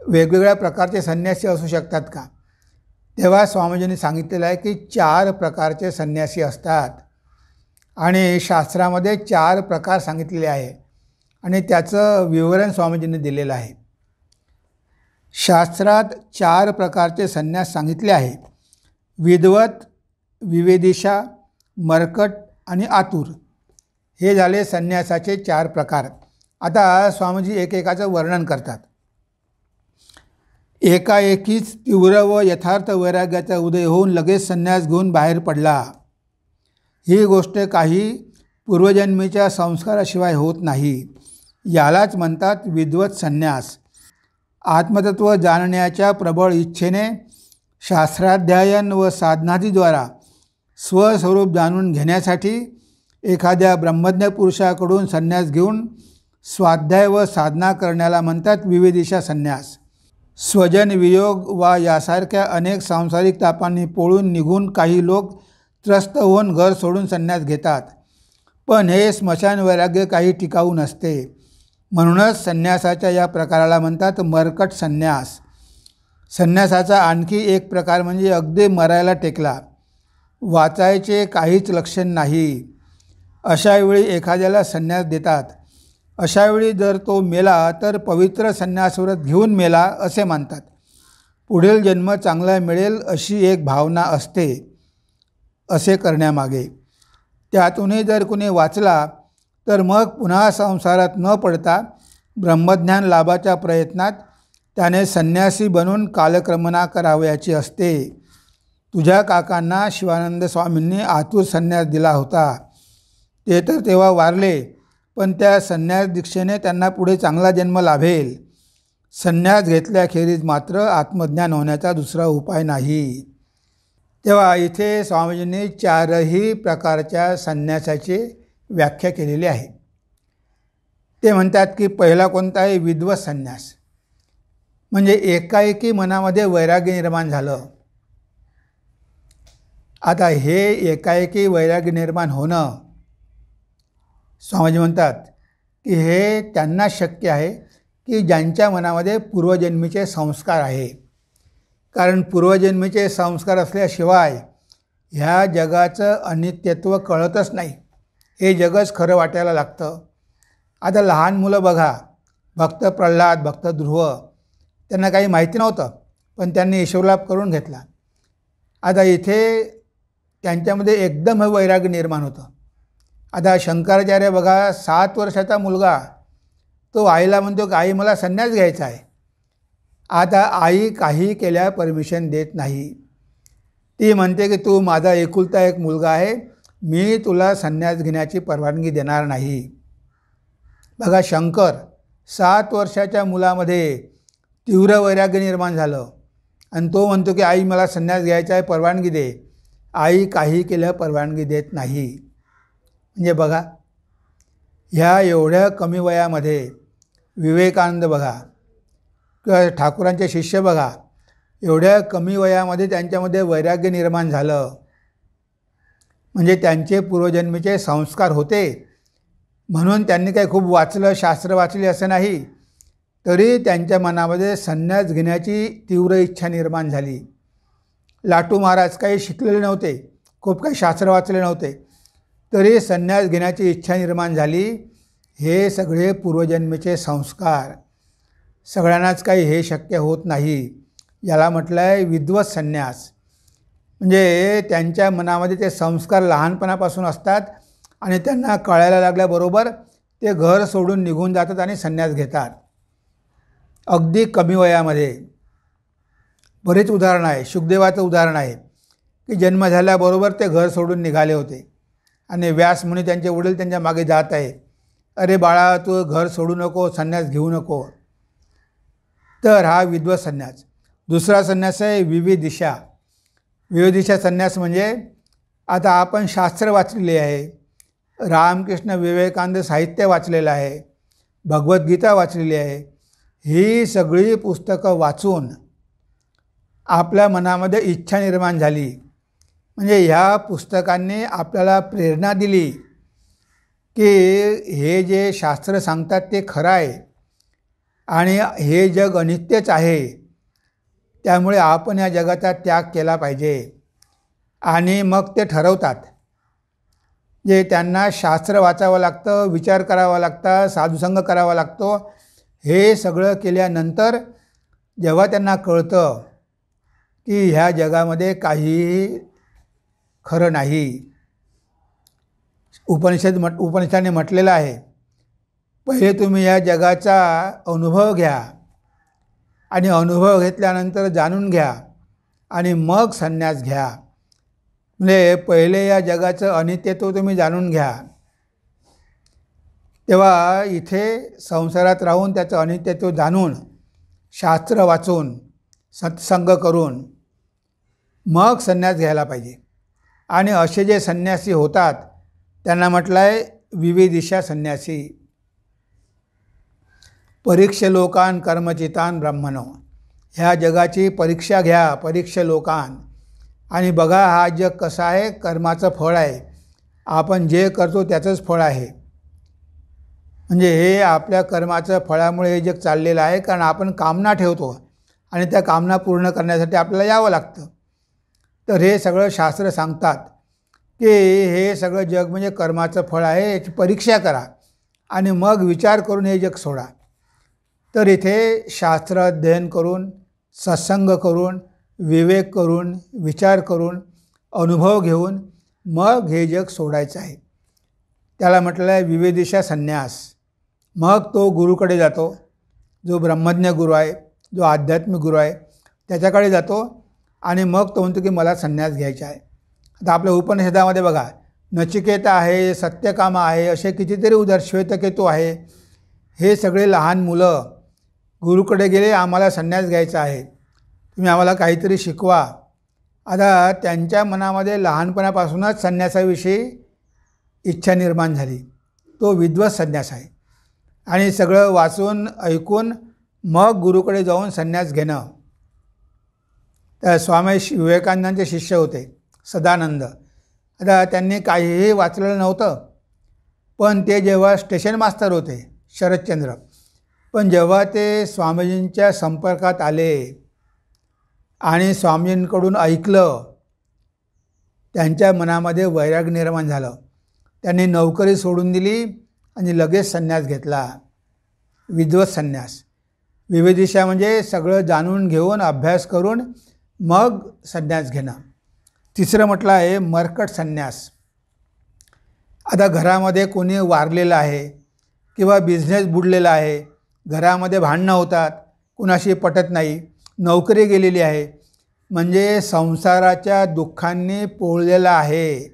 [SPEAKER 1] वेगवेगळ्या प्रकारचे संन्यासी असू शकतात का? तेव्हा स्वामीजींनी सांगितलेलं आहे की 4 प्रकारचे संन्यासी असतात आणि शास्त्रामध्ये 4 प्रकार सांगितलेले आहे आणि त्याचं विवरण स्वामीजींनी दिलेलं आहे. शास्त्रात 4 प्रकारचे संन्यास सांगितले आहे. विद्वत, विवेदिशा, मर्कट आणि आतुर. हे झाले संन्यासाचे 4 प्रकार. आता स्वामीजी एकेकाचं वर्णन करतात. एकाएकीच तीव्र व यथार्थ वैराग्याचा उदय होऊन लगेच संन्यास घेऊन बाहेर पडला. ही गोष्ट काही पूर्वजन्मीच्या संस्काराशिवाय होत नाही. यालाच म्हणतात विद्वत संन्यास. आत्मतत्व जाणण्याच्या प्रबळ इच्छेने शास्त्राध्ययन व साधनादीद्वारा स्वस्वरूप जाणून घेण्यासाठी एखाद्या ब्रह्मज्ञ पुरुषाकडून संन्यास घेऊन स्वाध्याय व साधना करण्याला म्हणतात विविदिशा संन्यास. स्वजन वियोग वा यासारख्या अनेक सांसारिक तापांनी पोळून निघून काही लोक त्रस्त होऊन घर सोडून संन्यास घेतात. पण हे स्मशान वैराग्य काही टिकाऊ नसते. म्हणूनच संन्यासाच्या या प्रकाराला म्हणतात मरकट संन्यास. संन्यासाचा आणखी एक प्रकार म्हणजे अगदी मरायला टेकला, वाचायचे काहीच लक्षण नाही, अशावेळी एखाद्याला संन्यास देतात. अशावेळी जर तो मेला तर पवित्र संन्यासव्रत घेऊन मेला असे मानतात. पुढील जन्म चांगला मिळेल अशी एक भावना असते असे करण्यामागे. त्यातूनही जर कुणी वाचला तर मग पुन्हा संसारात न पडता ब्रह्मज्ञान लाभाच्या प्रयत्नात त्याने संन्यासी बनून कालक्रमणा करावयाची असते. तुझ्या काकांना शिवानंद स्वामींनी आतूर संन्यास दिला होता. ते तर तेव्हा वारले, पण त्या संन्यास दीक्षेने त्यांना पुढे चांगला जन्म लाभेल. संन्यास घेतल्याखेरीज मात्र आत्मज्ञान होण्याचा दुसरा उपाय नाही. तेव्हा इथे स्वामीजींनी चारही प्रकारच्या संन्यासाची व्याख्या केलेली आहे. ते म्हणतात की पहिला कोणता आहे, विद्वत संन्यास. म्हणजे एकाएकी मनामध्ये वैराग्य निर्माण झालं. आता हे एकाएकी वैराग्य निर्माण होणं स्वामीजी म्हणतात की हे त्यांना शक्य आहे की ज्यांच्या मनामध्ये पूर्वजन्मीचे संस्कार आहे. कारण पूर्वजन्मीचे संस्कार असल्याशिवाय ह्या जगाचं अनित्यत्व कळतच नाही. हे जगच खरं वाटायला लागतं. आता लहान मुलं बघा, भक्त प्रल्हाद, भक्त ध्रुव, त्यांना काही माहिती नव्हतं, पण त्यांनी ईश्वरलाभ करून घेतला. आता इथे त्यांच्यामध्ये एकदम हे वैराग्य निर्माण होतं. आता शंकराचार्य बघा, 7 वर्षाचा मुलगा, तो आईला म्हणतो की आई मला संन्यास घ्यायचा आहे. आता आई काही केल्या परमिशन देत नाही. ती म्हणते की तू माझा एकुलता एक मुलगा आहे, मी तुला संन्यास घेण्याची परवानगी देणार नाही. बघा, शंकर 7 वर्षाच्या मुलामध्ये तीव्र वैराग्य निर्माण झालं आणि तो म्हणतो की आई मला संन्यास घ्यायचा आहे, परवानगी दे. आई काही केल्या परवानगी देत नाही. म्हणजे बघा, ह्या एवढ्या कमी वयामध्ये विवेकानंद बघा किंवा ठाकूरांचे शिष्य बघा, एवढ्या कमी वयामध्ये त्यांच्यामध्ये वैराग्य निर्माण झालं. म्हणजे त्यांचे पूर्वजन्मीचे संस्कार होते म्हणून त्यांनी काही खूप वाचलं, शास्त्र वाचली असं नाही, तरी त्यांच्या मनामध्ये संन्यास घेण्याची तीव्र इच्छा निर्माण झाली. लाटू महाराज काही शिकलेले नव्हते, खूप काही शास्त्र वाचले नव्हते, तरी संन्यास घेण्याची इच्छा निर्माण झाली. हे सगळे पूर्वजन्मीचे संस्कार. सगळ्यांनाच काही हे शक्य होत नाही. याला म्हटलं आहे विद्वत संन्यास. म्हणजे त्यांच्या मनामध्ये ते संस्कार लहानपणापासून असतात आणि त्यांना कळायला लागल्याबरोबर ते घर सोडून निघून जातात आणि संन्यास घेतात. अगदी कमी वयामध्ये. बरेच उदाहरणं आहे. शुकदेवाचं उदाहरण आहे की जन्म झाल्याबरोबर ते घर सोडून निघाले होते आणि व्यास मुनी त्यांचे वडील त्यांच्या मागे जात आहे, अरे बाळा तू घर सोडू नको, संन्यास घेऊ नको. तर हा विद्वत संन्यास. दुसरा संन्यास आहे विविदिशा. विविदिशा संन्यास म्हणजे आता आपण शास्त्र वाचलेले आहे, रामकृष्ण विवेकानंद साहित्य वाचलेलं आहे, भगवद्गीता वाचलेली आहे. ही सगळी पुस्तकं वाचून आपल्या मनामध्ये इच्छा निर्माण झाली. म्हणजे ह्या पुस्तकांनी आपल्याला प्रेरणा दिली की हे जे शास्त्र सांगतात ते खरं आहे आणि हे जग अनित्यच आहे, त्यामुळे आपण या जगाचा त्याग केला पाहिजे. आणि मग ते ठरवतात. जे त्यांना शास्त्र वाचावं लागतं, विचार करावा लागतं, साधुसंग करावा लागतो. हे सगळं केल्यानंतर जेव्हा त्यांना कळतं की ह्या जगामध्ये काहीही खरं नाही. उपनिषदाने म्हटलेलं आहे, पहिले तुम्ही या जगाचा अनुभव घ्या आणि अनुभव घेतल्यानंतर जाणून घ्या आणि मग संन्यास घ्या. म्हणजे पहिले या जगाचं अनित्यत्व तुम्ही जाणून घ्या. तेव्हा इथे संसारात राहून त्याचं अनित्यत्व जाणून, शास्त्र वाचून, सत्संग करून मग संन्यास घ्यायला पाहिजे. आणि असे जे संन्यासी होतात त्यांना म्हटलं आहे विविदिशा संन्यासी. परीक्ष लोकान कर्मचितान ब्रह्मणो. ह्या जगाची परीक्षा घ्या, परीक्ष लोकान, आणि बघा हा जग कसं आहे, कर्माचं फळ आहे. आपण जे करतो त्याचंच फळ आहे. म्हणजे हे आपल्या कर्माचं फळामुळे हे जग चाललेलं आहे, कारण आपण कामना ठेवतो आणि त्या कामना पूर्ण करण्यासाठी आपल्याला यावं लागतं. तर हे सगळं शास्त्र सांगतात की हे सगळं जग म्हणजे कर्माचं फळ आहे, याची परीक्षा करा आणि मग विचार करून हे जग सोडा. तर इथे शास्त्र अध्ययन करून, सत्संग करून, विवेक करून, विचार करून, अनुभव घेऊन मग हे जग सोडायचं आहे. त्याला म्हटलं आहे विविदिशा संन्यास. मग तो गुरुकडे जातो, जो ब्रह्मज्ञ गुरु आहे, जो आध्यात्मिक गुरु आहे, त्याच्याकडे जातो आणि मग तो म्हणतो की मला संन्यास घ्यायचा आहे. आता आपल्या उपनिषदामध्ये बघा, नचिकेता आहे, सत्यकामा आहे, असे कितीतरी उदाहरण, श्वेतकेतू आहे, हे सगळे लहान मुलं गुरुकडे गेले, आम्हाला संन्यास घ्यायचा आहे, तुम्ही आम्हाला काहीतरी शिकवा. आता त्यांच्या मनामध्ये लहानपणापासूनच संन्यासाविषयी इच्छा निर्माण झाली. तो विद्वत संन्यास आहे आणि सगळं वाचून ऐकून मग गुरुकडे जाऊन संन्यास घेणं. तर स्वामी विवेकानंदांचे शिष्य होते सदानंद. आता त्यांनी काहीही वाचलेलं नव्हतं, पण ते जेव्हा स्टेशन मास्तर होते शरदचंद्र, पण जेव्हा ते स्वामीजींच्या संपर्कात आले आणि स्वामीजींकडून ऐकलं, त्यांच्या मनामध्ये वैराग्य निर्माण झालं. त्यांनी नोकरी सोडून दिली आणि लगेच संन्यास घेतला, विद्वत संन्यास. विविदिशा म्हणजे सगळं जाणून घेऊन, अभ्यास करून मग संन्यास घेणं. तिसरं म्हटलं आहे मर्कट संन्यास. आता घरामध्ये कोणी वारलेलं आहे किंवा बिझनेस बुडलेला आहे, घरामध्ये भांडणं होतात, कुणाशी पटत नाही, नोकरी गेलेली आहे, म्हणजे संसाराच्या दुःखांनी पोळलेला आहे.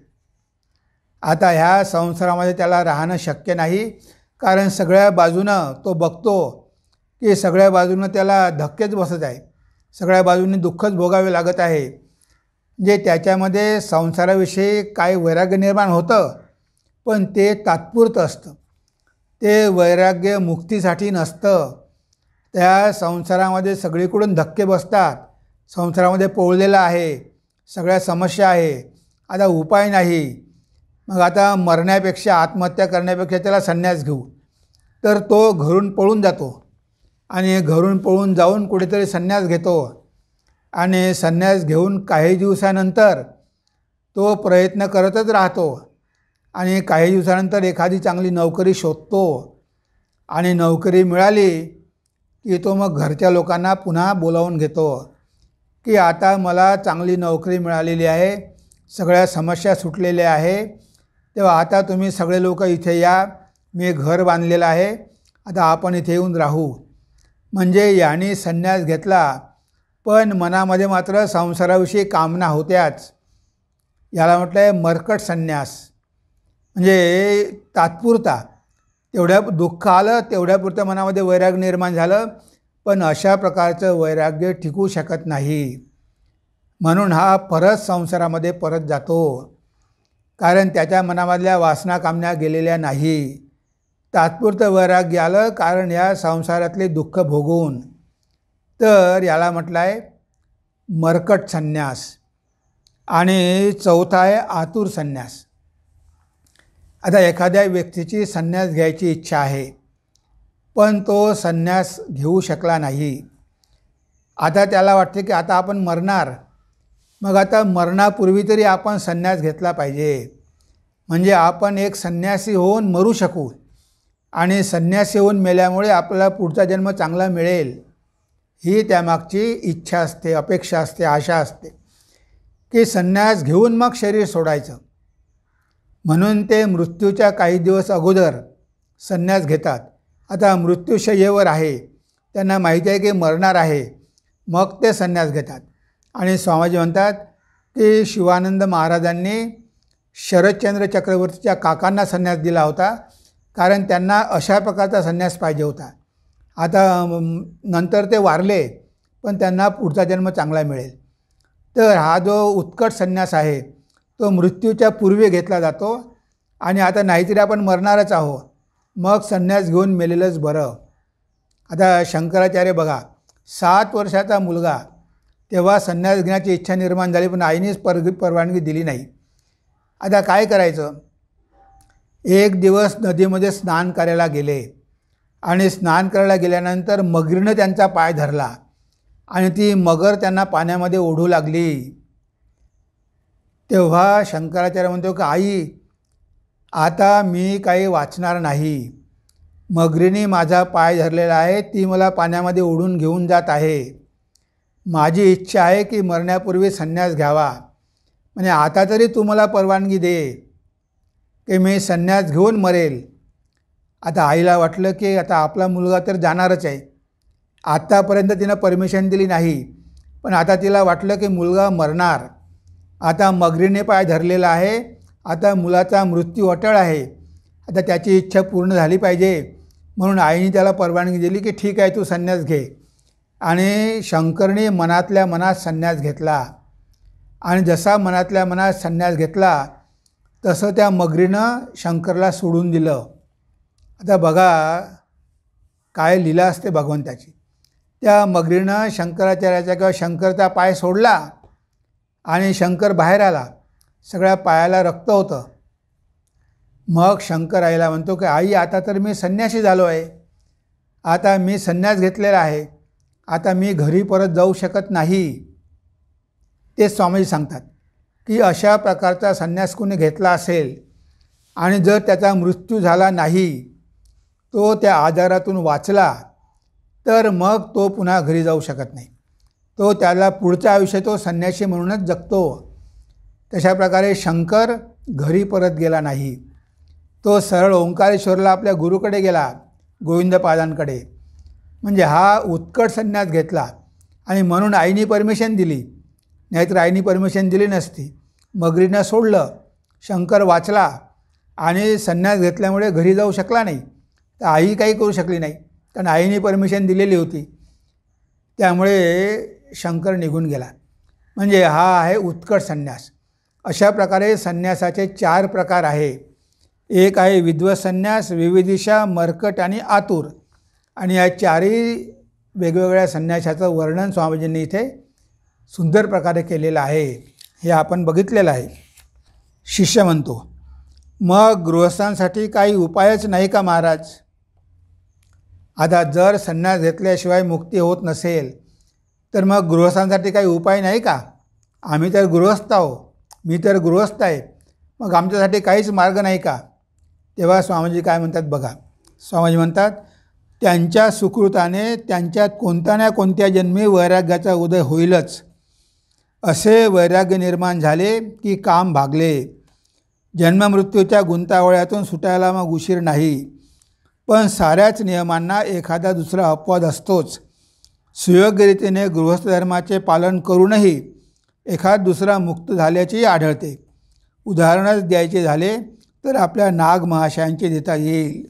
[SPEAKER 1] आता ह्या संसारामध्ये त्याला राहणं शक्य नाही, कारण सगळ्या बाजूनं तो बघतो की सगळ्या बाजूनं त्याला धक्केच बसत आहे, सगळ्या बाजूंनी दुःखच भोगावे लागत आहे. म्हणजे त्याच्यामध्ये संसाराविषयी काय वैराग्य निर्माण होतं, पण ते तात्पुरतं असतं, ते वैराग्य मुक्तीसाठी नसतं. त्या संसारामध्ये सगळीकडून धक्के बसतात, संसारामध्ये पोळलेला आहे, सगळ्या समस्या आहे, आता उपाय नाही. मग आता मरण्यापेक्षा, आत्महत्या करण्यापेक्षा त्याला संन्यास घेऊ, तर तो घरून पळून जातो आणि घरून पळून जाऊन कुठेतरी संन्यास घेतो आणि संन्यास घेऊन काही दिवसानंतर तो प्रयत्न करतच राहतो आणि काही दिवसानंतर एखादी चांगली नोकरी शोधतो आणि नोकरी मिळाली की तो मग घरच्या लोकांना पुन्हा बोलावून घेतो की आता मला चांगली नोकरी मिळालेली आहे, सगळ्या समस्या सुटलेल्या आहे, तेव्हा आता तुम्ही सगळे लोक इथे या, मी घर बांधलेलं आहे, आता आपण इथे येऊन राहू. म्हणजे याने संन्यास घेतला, पण मनामध्ये मात्र संसाराविषयी कामना होत्याच. याला म्हटलं आहे मर्कट संन्यास. म्हणजे तात्पुरता, तेवढ्या दुःख आलं तेवढ्यापुरतं मनामध्ये वैराग्य निर्माण झालं, पण अशा प्रकारचं वैराग्य टिकू शकत नाही. म्हणून हा परत संसारामध्ये परत जातो, कारण त्याच्या मनामधल्या वासना कामना गेलेल्या नाही. तात्पुरतं वैराग्य आलं, कारण या संसारातले दुःख भोगून. तर याला म्हटलं आहे मर्कट संन्यास. आणि चौथा आहे आतुर संन्यास. आता एखाद्या व्यक्तीची संन्यास घ्यायची इच्छा आहे, पण तो संन्यास घेऊ शकला नाही. आता त्याला वाटते की आता आपण मरणार, मग आता मरणापूर्वी तरी आपण संन्यास घेतला पाहिजे, म्हणजे आपण एक संन्यासी होऊन मरू शकू आणि संन्यासी होऊन मेल्यामुळे आपल्याला पुढचा जन्म चांगला मिळेल, ही त्यामागची इच्छा असते, अपेक्षा असते, आशा असते की संन्यास घेऊन मग शरीर सोडायचं. म्हणून ते मृत्यूच्या काही दिवस अगोदर संन्यास घेतात. आता मृत्यूशय्येवर आहे, त्यांना माहिती आहे की मरणार आहे, मग ते संन्यास घेतात. आणि स्वामीजी म्हणतात की शिवानंद महाराजांनी शरदचंद्र चक्रवर्तीच्या काकांना संन्यास दिला होता, कारण त्यांना अशा प्रकारचा संन्यास पाहिजे होता. आता नंतर ते वारले, पण त्यांना पुढचा जन्म चांगला मिळेल. तर हा जो उत्कट संन्यास आहे तो मृत्यूच्या पूर्वी घेतला जातो आणि आता नाहीतरी आपण मरणारच आहोत, मग संन्यास घेऊन मेलेलंच बरं. आता शंकराचार्य बघा, 7 वर्षाचा मुलगा तेव्हा संन्यास घेण्याची इच्छा निर्माण झाली, पण आईनेच परवानगी दिली नाही. आता काय करायचं? एक दिवस नदीमध्ये स्नान करायला गेले आणि स्नान करायला गेल्यानंतर मगरीनं त्यांचा पाय धरला आणि ती मगर त्यांना पाण्यामध्ये ओढू लागली. तेव्हा शंकराचार्य म्हणतो की आई, आता मी काही वाचणार नाही. मगरीने माझा पाय धरलेला आहे, ती मला पाण्यामध्ये ओढून घेऊन जात आहे. माझी इच्छा आहे की मरण्यापूर्वी संन्यास घ्यावा. म्हणजे आता तरी तू मला परवानगी दे की मी संन्यास घेऊन मरेल. आता आईला वाटलं की आता आपला मुलगा तर जाणारच आहे. आत्तापर्यंत तिनं परमिशन दिली नाही, पण आता तिला वाटलं की मुलगा मरणार. आता मगरीने पाय धरलेला आहे, आता मुलाचा मृत्यू अटळ आहे, आता त्याची इच्छा पूर्ण झाली पाहिजे. म्हणून आईने त्याला परवानगी दिली की ठीक आहे, तू संन्यास घे. आणि शंकरने मनातल्या मनात संन्यास घेतला. आणि जसा मनातल्या मनात संन्यास घेतला तसं त्या मगरीनं शंकरला सोडून दिलं. आता बघा काय लीला असते भगवंताची. त्या मगरीनं शंकराचार्याचा किंवा शंकरचा पाय सोडला आणि शंकर बाहेर आला. सगळ्या पायाला रक्त होतं. मग शंकर आईला म्हणतो की आई, आता तर मी संन्यासी झालो आहे, आता मी संन्यास घेतलेला आहे, आता मी घरी परत जाऊ शकत नाही. ते स्वामीजी सांगतात की अशा प्रकारचा संन्यास कोणी घेतला असेल आणि जर त्याचा मृत्यू झाला नाही, तो त्या आजारातून वाचला, तर मग तो पुन्हा घरी जाऊ शकत नाही. तो त्याला पुढचं आयुष्य तो संन्यासी म्हणूनच जगतो. तशा प्रकारे शंकर घरी परत गेला नाही. तो सरळ ओंकारेश्वरला आपल्या गुरुकडे गेला, गोविंदपादांकडे. म्हणजे हा उत्कट संन्यास घेतला आणि म्हणून आईने परमिशन दिली, नाहीतर आईने परमिशन दिली नसती. मगरीनं सोडलं, शंकर वाचला आणि संन्यास घेतल्यामुळे घरी जाऊ शकला नाही. तर आई काही करू शकली नाही, कारण आईने परमिशन दिलेली होती. त्यामुळे शंकर निघून गेला. म्हणजे हा आहे उत्कट संन्यास. अशा प्रकारे संन्यासाचे 4 प्रकार आहे. एक आहे विद्वत संन्यास, विविदिशा, मर्कट आणि आतुर. आणि या 4ही वेगवेगळ्या संन्यासाचं वर्णन स्वामीजींनी इथे सुंदर प्रकारे केलेलं आहे. हे आपण बघितलेलं आहे. शिष्य म्हणतो, मग गृहस्थांसाठी काही उपायच नाही का महाराज? आता जर संन्यास घेतल्याशिवाय मुक्ती होत नसेल तर मग गृहस्थांसाठी काही उपाय नाही का? आम्ही तर गृहस्थ आहो, मी तर गृहस्थ आहे, मग आमच्यासाठी काहीच मार्ग नाही का? तेव्हा स्वामीजी काय म्हणतात बघा. स्वामीजी म्हणतात, त्यांच्या सुकृताने त्यांच्यात कोणत्या ना कोणत्या जन्मी वैराग्याचा उदय होईलच. असे वैराग्य निर्माण झाले की काम भागले. जन्ममृत्यूच्या गुंतावळ्यातून सुटायला मग उशीर नाही. पण साऱ्याच नियमांना एखादा दुसरा अपवाद असतोच. सुयोग्य रीतीने गृहस्थ धर्माचे पालन करूनही एखाद दुसरा मुक्त झाल्याचेही आढळते. उदाहरणच द्यायचे झाले तर आपल्या नाग महाशयांचे देता येईल.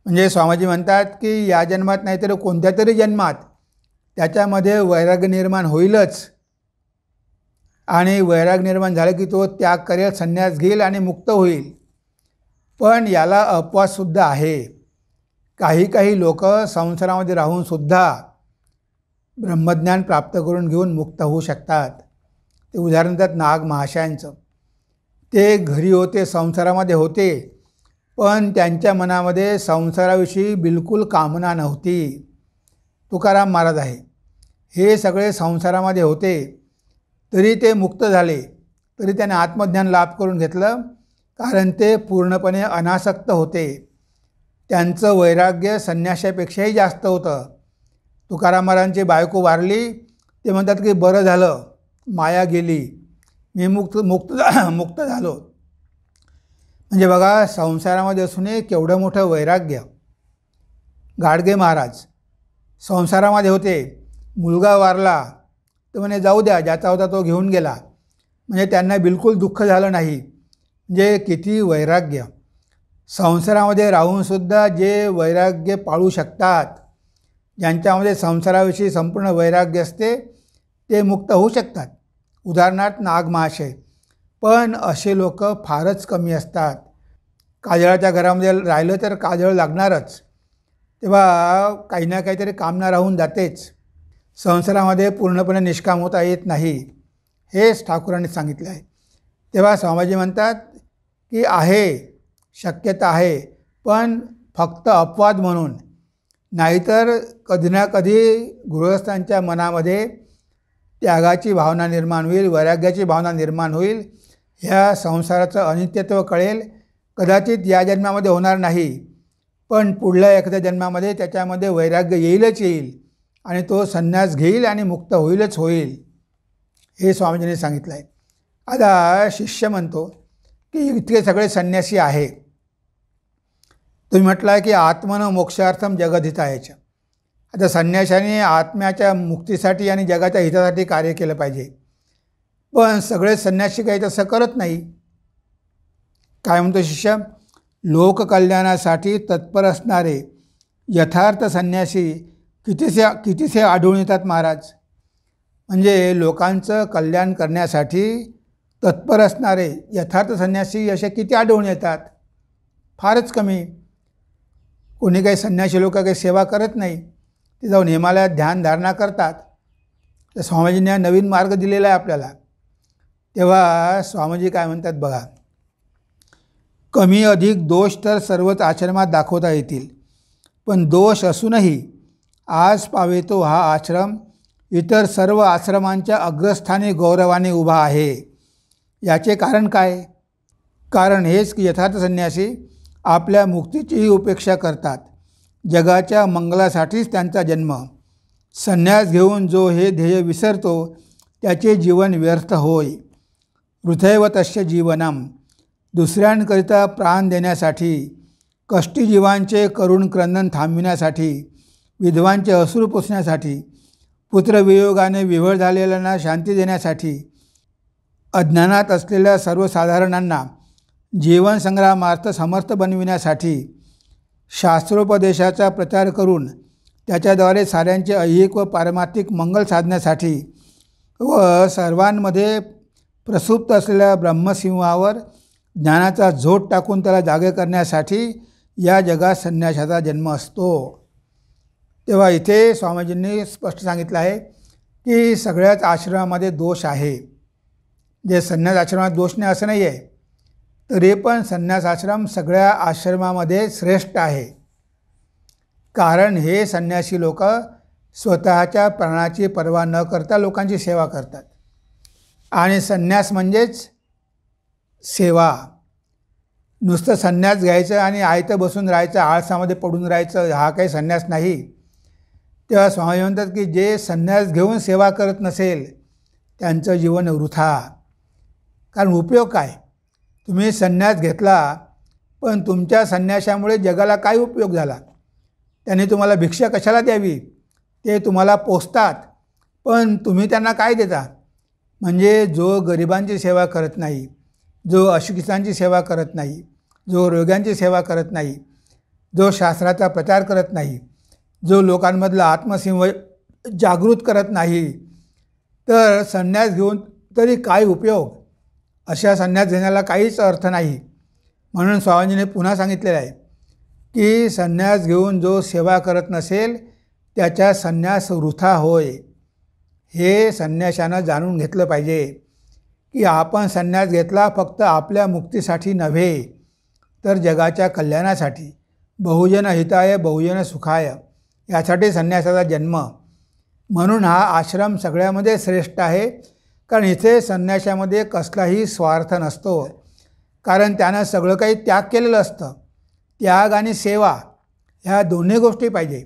[SPEAKER 1] म्हणजे स्वामीजी म्हणतात की या जन्मात नाही तर कोणत्या तरी जन्मात त्याच्यामध्ये वैराग्य निर्माण होईलच. आणि वैराग्य निर्माण झालं की तो त्याग करेल, संन्यास घेईल आणि मुक्त होईल. पण याला अपवादसुद्धा आहे. काही लोक संसारामध्ये राहूनसुद्धा ब्रह्मज्ञान प्राप्त करून घेऊन मुक्त होऊ शकतात. ते उदाहरण देतात नाग महाशयांचं. ते घरी होते, संसारामध्ये होते, पण त्यांच्या मनामध्ये संसाराविषयी बिलकुल कामना नव्हती. तुकाराम महाराज आहे, हे सगळे संसारामध्ये होते, तरी ते मुक्त झाले, तरी त्याने आत्मज्ञान लाभ करून घेतलं, कारण ते पूर्णपणे अनासक्त होते. त्यांचं वैराग्य संन्याशापेक्षाही जास्त होतं. तुकाराम महाराजांची बायको वारली, ते म्हणतात की बरं झालं, माया गेली, मी मुक्त झालो. म्हणजे बघा संसारामध्ये असूनही केवढं मोठं वैराग्य. गाडगे महाराज संसारामध्ये होते, मुलगा वारला तर म्हणे जाऊ द्या, ज्याचा होता तो घेऊन गेला. म्हणजे त्यांना बिलकुल दुःख झालं नाही. म्हणजे किती वैराग्य. संसारामध्ये राहूनसुद्धा जे वैराग्य पाळू शकतात, ज्यांच्यामध्ये संसाराविषयी संपूर्ण वैराग्य असते, ते मुक्त होऊ शकतात. उदाहरणार्थ नाग महाशय. पण असे लोक फारच कमी असतात. काजळाच्या घरामध्ये राहिलं तर काजळ लागणारच, तेव्हा काही ना काहीतरी कामना राहून जातेच. संसारामध्ये पूर्णपणे निष्काम होता येत नाही, हेच ठाकूरांनी सांगितलं आहे. तेव्हा स्वामीजी म्हणतात की आहे, शक्यता आहे, पण फक्त अपवाद म्हणून. नाहीतर कधी ना कधी गृहस्थांच्या मनामध्ये त्यागाची भावना निर्माण होईल, वैराग्याची भावना निर्माण होईल, ह्या संसाराचं अनित्यत्व कळेल. कदाचित या जन्मामध्ये होणार नाही, पण पुढल्या एखाद्या जन्मामध्ये त्याच्यामध्ये वैराग्य येईलच येईल आणि तो संन्यास घेईल आणि मुक्त होईलच होईल, हे स्वामीजींनी सांगितलं आहे. आता शिष्य म्हणतो की इतके सगळे संन्यासी आहे, तुम्ही म्हटलं आहे की आत्मन मोक्षार्थम जगदहितायच. आता संन्याशाने आत्म्याच्या मुक्तीसाठी आणि जगाच्या हितासाठी कार्य केलं पाहिजे, पण सगळे संन्यासी काही तसं करत नाही. काय म्हणतो शिष्य? लोककल्याणासाठी तत्पर असणारे यथार्थ संन्यासी कितीसे आढळून येतात महाराज. म्हणजे लोकांचं कल्याण करण्यासाठी तत्पर असणारे यथार्थ संन्यासी असे किती आढळून येतात? फारच कमी. कोणी काही संन्यासी लोक काही सेवा करत नाही, ते जाऊन हिमालयात ध्यानधारणा करतात. तर स्वामीजींनी हा नवीन मार्ग दिलेला आहे आपल्याला. तेव्हा स्वामीजी काय म्हणतात बघा, कमी अधिक दोष तर सर्वच आश्रमात दाखवता येतील, पण दोष असूनही आज पावेतो हा आश्रम इतर सर्व आश्रमांच्या अग्रस्थानी गौरवाने उभा आहे. याचे कारण काय? कारण हेच की यथार्थ संन्यासी आपल्या मुक्तीचीही उपेक्षा करतात. जगाच्या मंगलासाठीच त्यांचा जन्म. संन्यास घेऊन जो हे ध्येय विसरतो त्याचे जीवन व्यर्थ होय. वृथैव तस्य जीवनम. दुसऱ्यांकरिता प्राण देण्यासाठी, कष्टीजीवांचे करुण क्रंदन थांबविण्यासाठी, विधवांचे अश्रू पुसण्यासाठी, पुत्रवियोगाने विव्हळ झालेल्यांना शांती देण्यासाठी, अज्ञानात असलेल्या सर्वसाधारणांना जीवनसंग्रामार्थ समर्थ बनविण्यासाठी, शास्त्रोपदेशाचा प्रचार करून त्याच्याद्वारे साऱ्यांचे ऐहिक व पारमार्थिक मंगल साधण्यासाठी व सर्वांमध्ये प्रसुप्त असलेल्या ब्रह्मसिंहावर ज्ञानाचा झोत टाकून त्याला जागे करण्यासाठी या जगात संन्यासाचा जन्म असतो. तेव्हा इथे स्वामीजींनी स्पष्ट सांगितलं आहे की सगळ्याच आश्रमामध्ये दोष आहे. जे संन्यास आश्रमात दोष नाही असं नाही आहे, तरी पण संन्यास आश्रम सगळ्या आश्रमामध्ये श्रेष्ठ आहे. कारण हे संन्यासी लोक स्वतःच्या प्राणाची पर्वा न करता लोकांची सेवा करतात. आणि संन्यास म्हणजेच सेवा. नुसतं संन्यास घ्यायचं आणि आयतं बसून राहायचं, आळसामध्ये पडून राहायचं, हा काही संन्यास नाही. तेव्हा स्वामी म्हणतात की जे संन्यास घेऊन सेवा करत नसेल त्यांचं जीवन वृथा. कारण उपयोग काय? तुम्ही संन्यास घेतला, पण तुमच्या संन्यासामुळे जगाला काय उपयोग झाला? त्याने तुम्हाला भिक्षा कशाला द्यावी? ते तुम्हाला पोसतात, पण तुम्ही त्यांना काय देता? म्हणजे जो गरिबांची सेवा करत नाही, जो अशिक्षितांची सेवा करत नाही, जो रोग्यांची सेवा करत नाही, जो शास्त्राचा प्रचार करत नाही, जो लोकांमधला आत्मसिंह जागृत करत नाही, तर संन्यास घेऊन तरी काय उपयोग? अशा संन्यास घेण्याला काहीच अर्थ नाही. म्हणून स्वामीजीने पुन्हा सांगितलेलं आहे की संन्यास घेऊन जो सेवा करत नसेल त्याचा संन्यास वृथा होय. हे संन्याशानं जाणून घेतलं पाहिजे की आपण संन्यास घेतला फक्त आपल्या मुक्तीसाठी नव्हे, तर जगाच्या कल्याणासाठी, बहुजन हिताय बहुजन सुखाय, यासाठी संन्यासाचा जन्म. म्हणून हा आश्रम सगळ्यामध्ये श्रेष्ठ आहे. कारण इथे संन्याशामध्ये कसलाही स्वार्थ नसतो, कारण त्यानं सगळं काही त्याग केलेलं असतं. त्याग आणि सेवा ह्या दोन्ही गोष्टी पाहिजे.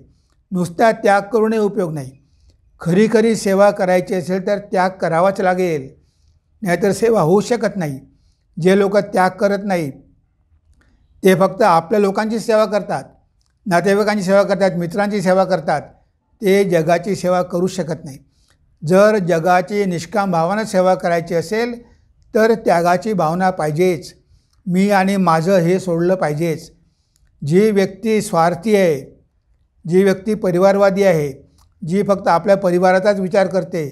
[SPEAKER 1] नुसता त्याग करूनही उपयोग नाही. खरी खरी सेवा करायची असेल तर त्याग करावाच लागेल, नाहीतर सेवा होऊ शकत नाही. जे लोक त्याग करत नाही ते फक्त आपल्या लोकांची सेवा करतात, नातेवाईकांची सेवा करतात, मित्रांची सेवा करतात, ते जगाची सेवा करू शकत नाही. जर जगाची निष्काम भावानं सेवा करायची असेल तर त्यागाची भावना पाहिजेच. मी आणि माझं हे सोडलं पाहिजेच. जी व्यक्ती स्वार्थी आहे, जी व्यक्ती परिवारवादी आहे, जी फक्त आपल्या परिवाराचाच विचार करते,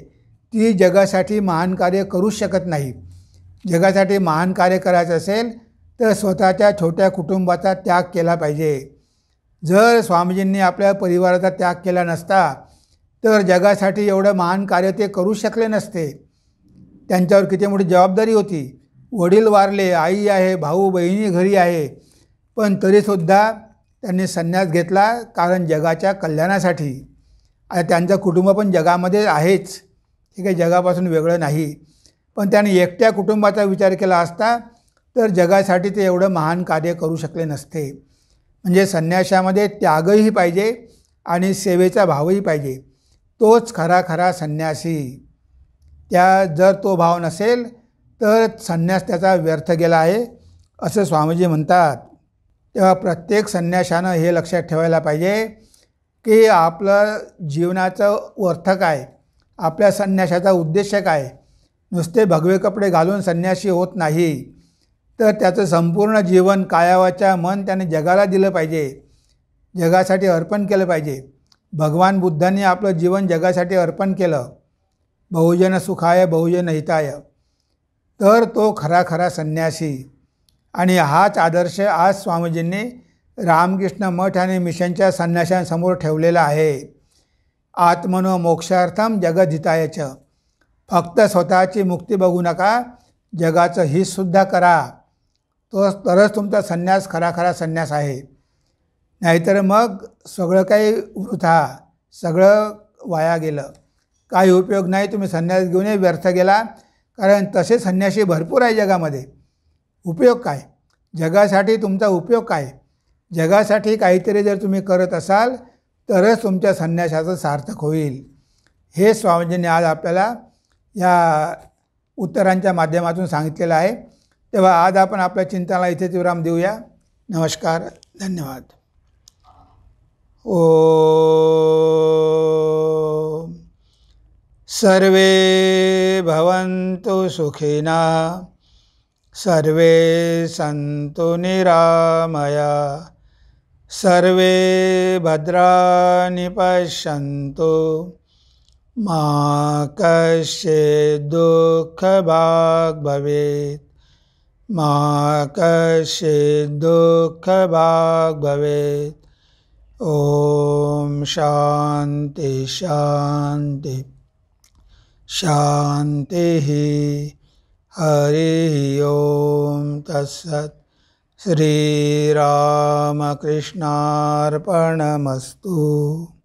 [SPEAKER 1] ती जगासाठी महान कार्य करूच शकत नाही. जगासाठी महान कार्य करायचं असेल तर स्वतःच्या छोट्या कुटुंबाचा त्याग केला पाहिजे. जर स्वामीजींनी आपल्या परिवाराचा त्याग केला नसता तर जगासाठी एवढं महान कार्य ते करू शकले नसते. त्यांच्यावर किती मोठी जबाबदारी होती. वडील वारले, आई आहे, भाऊ बहिणी घरी आहे, पण तरीसुद्धा त्यांनी संन्यास घेतला, कारण जगाच्या कल्याणासाठी. आता त्यांचं कुटुंब पण जगामध्ये आहेच, ठीक आहे, जगापासून वेगळं नाही, पण त्यांनी एकट्या कुटुंबाचा विचार केला असता तर जगासाठी ते एवढं महान कार्य करू शकले नसते. म्हणजे संन्यासामध्ये त्यागही पाहिजे आणि सेवेचा भावही पाहिजे. तोच खरा संन्यासी. जर तो भाव नसेल तर संन्यास त्याचा व्यर्थ गेला आहे असं स्वामीजी म्हणतात. तेव्हा प्रत्येक संन्याशानं हे लक्षात ठेवायला पाहिजे की आपलं जीवनाचं अर्थ काय, आपल्या संन्यासाचा उद्देश काय. नुसते भगवे कपडे घालून संन्यासी होत नाही, तर त्याचं संपूर्ण जीवन कायावाचा मन त्याने जगाला दिलं पाहिजे, जगासाठी अर्पण केलं पाहिजे. भगवान बुद्धांनी आपलं जीवन जगासाठी अर्पण केलं, बहुजन सुखाय बहुजन हिताय. तर तो खरा संन्यासी. आणि हाच आदर्श आज स्वामीजींनी रामकृष्ण मठ आणि मिशनच्या संन्याशांसमोर ठेवलेला आहे. आत्मनो मोक्षार्थम जगद्हितायच. फक्त स्वतःची मुक्ती बघू नका, जगाचं हितसुद्धा करा. तरच तुमचा संन्यास खरा संन्यास आहे. नाहीतर मग सगळं काही वृथा, सगळं वाया गेलं, काही उपयोग नाही. तुम्ही संन्यास घेऊनही व्यर्थ गेला, कारण तसे संन्यासी भरपूर आहे जगामध्ये. उपयोग काय? जगासाठी तुमचा उपयोग काय? जगासाठी काहीतरी जर तुम्ही करत असाल तरच तुमच्या संन्यासाचं सार्थक होईल. हे स्वामीजींनी आज आपल्याला या उत्तरांच्या माध्यमातून सांगितलेलं आहे. तेव्हा आज आपण आपल्या चिंतनाला इथेच विराम देऊया. नमस्कार, धन्यवाद. ओम सर्वे भवन्तु सुखिनः, सर्वे सन्तु निरामया, सर्वे भद्राणि पश्यन्तु, मा कश्चित् दुःखभाग् भवेत्, मा कश्चित् दुःखभाग् भवेत्. ओम शांति शांति शांति. हरि ओम तत्सत्. श्रीरामकृष्णार्पणमस्तु.